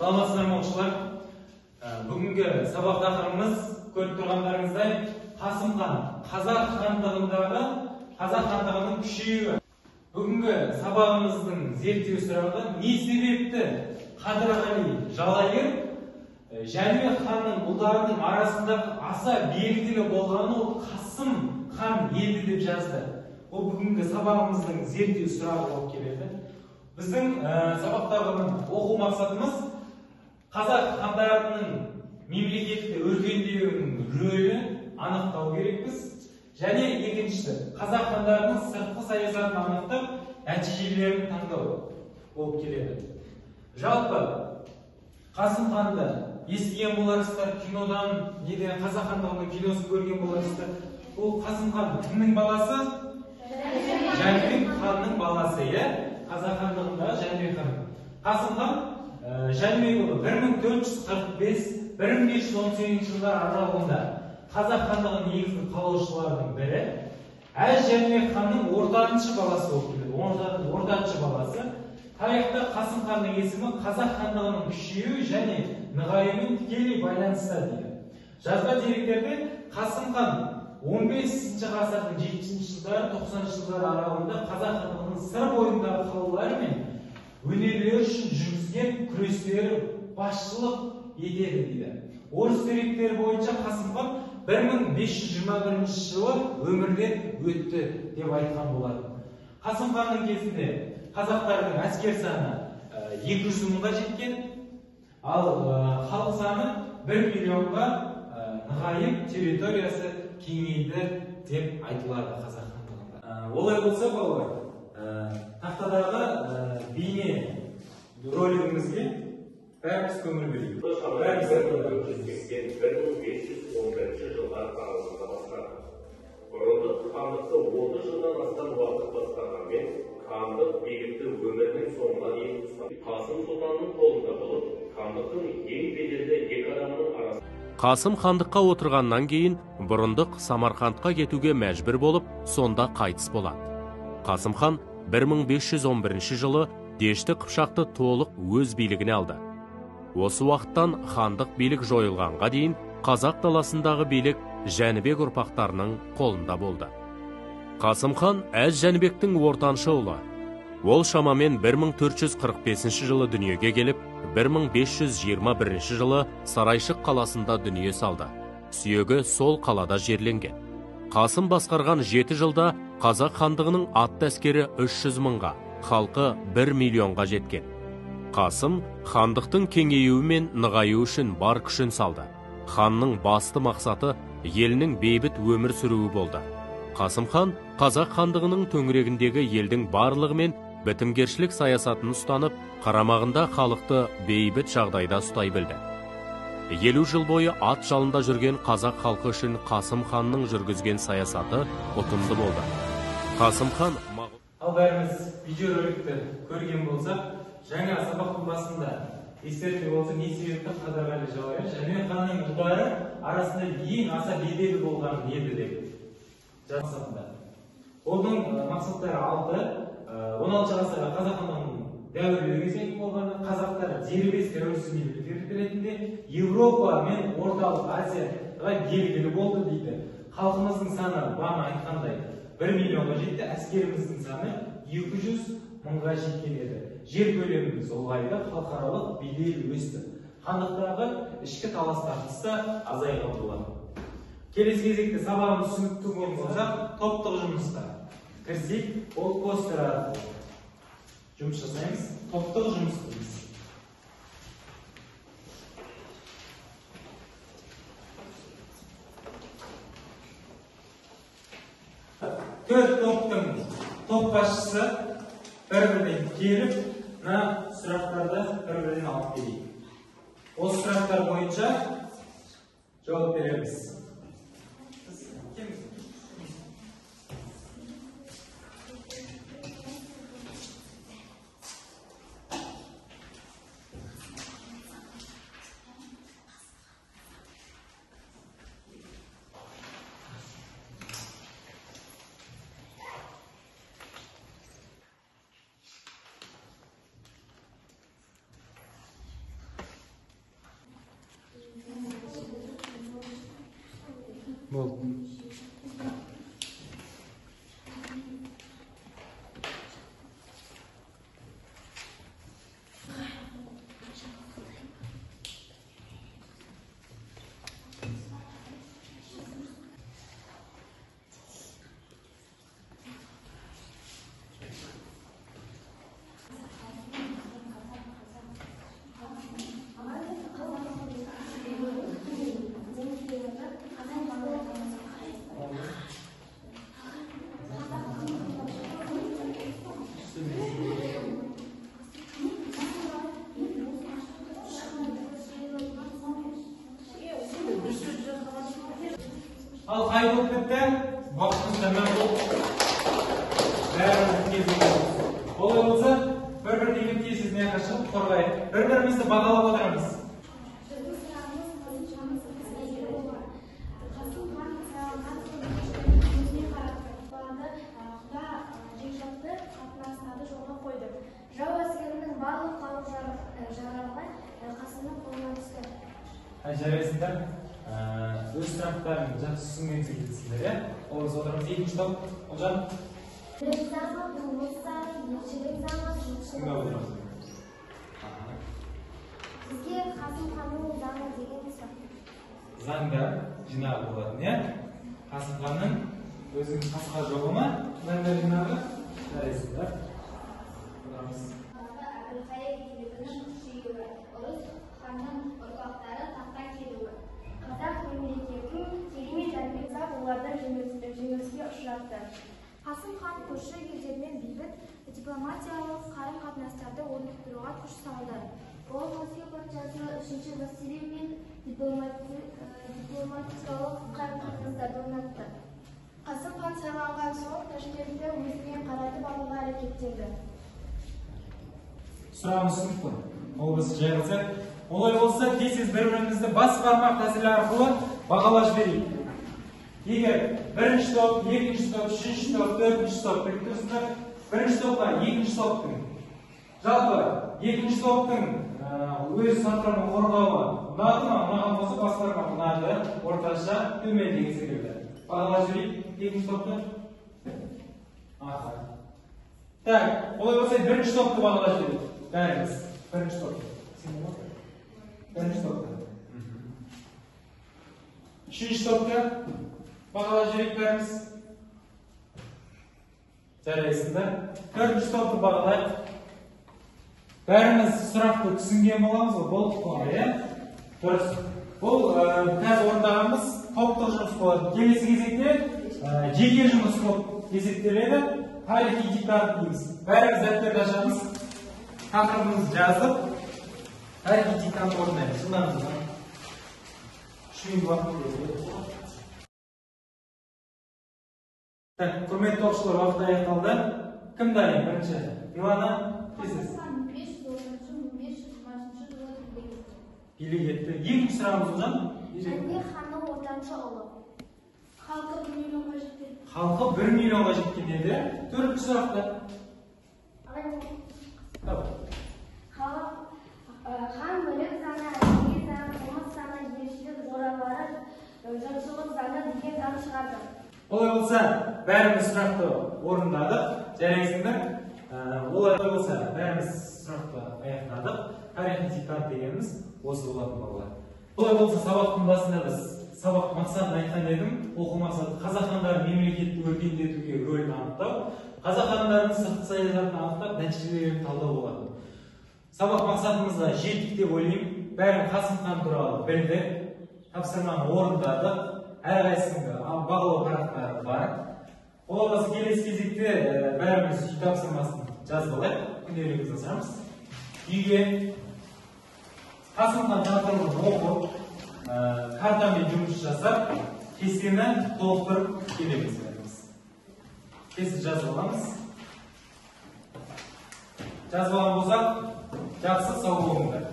Саламатсыздар ма оқушылар? Бүгінгі сабақ тақырыбымыз көріп тұрғандарыңыздай Қасым хан, қазақ хандығының күшеюі. Бүгінгі сабағымыздың зерттеу сұрағы не себепті Қадырғали Жалайыр Жәнібек ханның ұлдарының арасындағы аса белгілі болғаны ол Қасым хан еді деп жазды. Ол бүгінгі сабағымыздың зерттеу сұрағы болып келеді. Біздің сабақтағы оқу мақсатымыз қазақ хандарының мемлекетті өркендеуінің рөлін анықтау керекпіз. Және екіншісі, қазақ хандарының сыртқы саясатын анықтап, нәтижелерін таңдау болып келеді. Жалпы Қасым ханды естіген боларсыздар, кинодан, қазақ хандығының киносын көрген боларсыздар. Ол Қасым хан кімнің баласы? Жәнібек ханның баласы, қазақ хандығында Жәнібек хан. Қасым хан Жәнібек ұлы 1445-1518 жылдар аралығында қазақ хандығының негізгі қалаушыларының бірі. Әз Жәнібек ханның ортаншы баласы болып келеді. Ортаншы баласы. Тарихта Қасым ханның есімі қазақ хандығының күшеюі және нығаюымен тікелей байланысты дейді. Жазба деректерде Қасым хан 15 ғасырдың 70 жылдары, 90 жылдар аралығында қазақ хандығының сыр бойындағы қалалары мен өнерлері үшін жүргізген күрестері басшылық етеді дейді. Орыс деректері бойынша Қасым хан 1521 жылы өмірден өтті деп айтқан болады. Қасым ханның кезінде қазақтардың әскер саны 200 мыңға жеткен, ал халық саны 1 миллионға нығайып, территориясы кеңейді деп айтылады қазақ хандығында. Олай болса, балалар, тақтадағы бейне ролигімізге бәріміз көңіл берейік. 1511 жылға аралығында бастады. Бұрындық хандықты 30 жылдан астам уақыт басқарғанмен, хандық билікті өмірінің соңына дейін ұстады. Қасым сұлтанның қолында болып, хандықтың ең беделді екі адамның арасында. Қасым хандыққа отырғаннан кейін бұрындық Самарқандқа кетуге мәжбүр болып, сонда қайтыс болады. Қасым хан 1511 жылы Дешті Қыпшақты толық өз билігіне алды. Осы уақыттан хандық билік жойылғанға дейін қазақ даласындағы билік Жәнібек ұрпақтарының қолында болды. Қасым хан Әз Жәнібектің ортаншы ұлы. Ол шамамен 1445 жылы дүниеге келіп, 1521 жылы Сарайшық қаласында дүние салды. Сүйегі сол қалада жерленген. Қасым басқарған 7 жылда қазақ хандығының атты әскері 300 мыңға, халқы 1 миллионға жеткен. Қасым хандықтың кеңеюі мен нығаюы үшін бар күшін салды. Ханның басты мақсаты елінің бейбіт өмір сүруі болды. Қасым хан қазақ хандығының төңірегіндегі елдің барлығымен бітімгершілік саясатын ұстанып, қарамағында халықты бейбіт жағдайда ұстай білді. 50 жыл бойы ат жалында жүрген қазақ халқы үшін Қасым ханның жүргізген саясаты ұтымды болды. Қасым хан... Ал бәріміз видеороликті көрген болсақ, жаңа сабақтың басында естертіп болса, не себепті Қадырғали Жалайыр Жәнібек ханның ұлдары арасында ең аса беделді болған еді деп жазсақында. Оның мақсаттары 16 ғасырда қазақ хандығының дәуірі кезеңі болғаны, қазақтар дербес тәуелсіз мемлекет ретінде Еуропа мен Орталық Азияға белгілі болды дейді. Халқымыздың саны бағана айтқандай 1 миллионға жетті, әскеріміздің саны 200 мыңға жеткен еді. Жер көлеміміз ұлғайды, халықаралық бедел өсті. Хандықтағы ішкі талас тартысы азайған болады. Келесі кезекте сабағымыз түсінікті болса, топтық жұмысқа кірсек, ол постер арқылы жұмыс жасаймыз. Топтық жұмыс дейміз. Төрт топтың топ басшысы бір-бірден келіп, сұрақтарды бір-бірден алып келейік. Осы сұрақтар бойынша жауап береміз. Болды. Ал қай болып кетті? Уақытымыз тәмам болып. Бәріміз кездесеміз. Олай болса, бір-бір деген тесізіне қашып қорғайық. Бір-бірімізді бағалап отырамыз. Жау әскерінің барлық қару-жарағы Қасымның қолына түсті. Жарайсыңдар. Өз сұрақтарын жақсы түсінген секілдісіңдер, иә? Олай отырамыз. Екінші топ, Олжан. Білек заңы, тұрмыс заңы, елшілік заңы, Кімге отырамыз? Бізге Қасым ханның заңы деген несі? Заңдар жинағы болатын, иә? Қасым ханның өзінің қасқа жоғы ма? Заңдар жинағы? Жарайсыңдар. Отырамыз. Әбілқайыр билігінің күшеюі, Ұрыс ханның ұрпақтары таққа келуі. Қазақ мемлекетінің керемет жәнібек олардың жеңіліске ұшыратты. Қасым хан көрші елдермен бейбіт дипломатиялық қарым-қатынастарды орнықтыруға күш салды. Ол Мәскеу патшасы 3-ші Василиймен дипломатиялық қарым-қатынастарды орнатты. Қасым хан сайланған соң Ташкентті өзіне қаратып алуға әрекеттенді. Сұрағымыз түсініп қой. Ол біз жайылсақ. Олай болса, тез бір-бірімізді бас бармақ тәсілі арқылы бағалаш берейік. Егер бірінші топ, екінші топ, үшінші топ, төртінші топ біліп тұрсыздар, бірінші топқа екінші топтың жалпы екінші топтың өз сатырын қорғауы ұнады ма? Ұнаған болса бас бармақ ұнады, орташа төмен деген секілді. Бағалаш берейік екінші топты. Так, олай болса бірінші топты бағалаш берейік. Бәріміз бірінші топты. Бірінші топты. Үшінші топты бағалап жүрейік бәріміз. Жарайсыңдар. Төртінші топты бағалайық. Бәріміз сұрақты түсінген боламыз ғой, болды қой, иә? Дұрыс. Бұл қазір орындағанымыз топтық жұмыс болады. Келесі кезекте жеке жұмыс болып есептеледі. Тарихи диктант дейміз. Бәріміз дәптерді ашамыз. Тақырыбымызды жазып, тарихи диктант орындаймыз. Шындамыз. 3 минут уақыт береді. Құрметті оқушылар, уақыт аяқталды. Кім дайын? Бірінші. Милана, тезіз. Билік етті. Екінші сұрағымыз Олжан. Жәнібек ханның ортаншы ұлы. Халқы 1 миллионға жеткен. Халқы 1 миллионға жеткен еді. Төртінші сұрақта. Хан мүлік заңы, әскери заңы, қылмыс заңы, елшілік жоралары, жұртшылық заңы деген заң шығарды. Олай болса, бәріміз сұрақты орындадық. Жарайсыңдар. Олай болса, бәріміз сұрақты аяқтадық. Тарихи диктант дегеніміз осы болатын балалар. Олай болса, сабақтың басында біз сабақ мақсатын айтқан едім. Оқу мақсаты қазақ хандарын мемлекетті өркендетуге рөлін анықтау, қазақ хандарының сыртқы саясатын анықтап, нәтижелерін талдау болады. Сабақ мақсатымызға жеттік деп ойлаймын. Бәрі Қасым хан туралы білді, тапсырманы орындады, әрқайсысында бағалау парақтары бар. Олай болса, келесі кезекте бәріміз үй тапсырмасын жазып алайық. Күнделігімізді асырамыз. Үйге Қасым хан тағдырын оқып, картамен жұмыс жасап, кестені толықтырып келеміз. Кесті жазып аламыз. Жазып алған болсақ, жақсы сау болыңдар.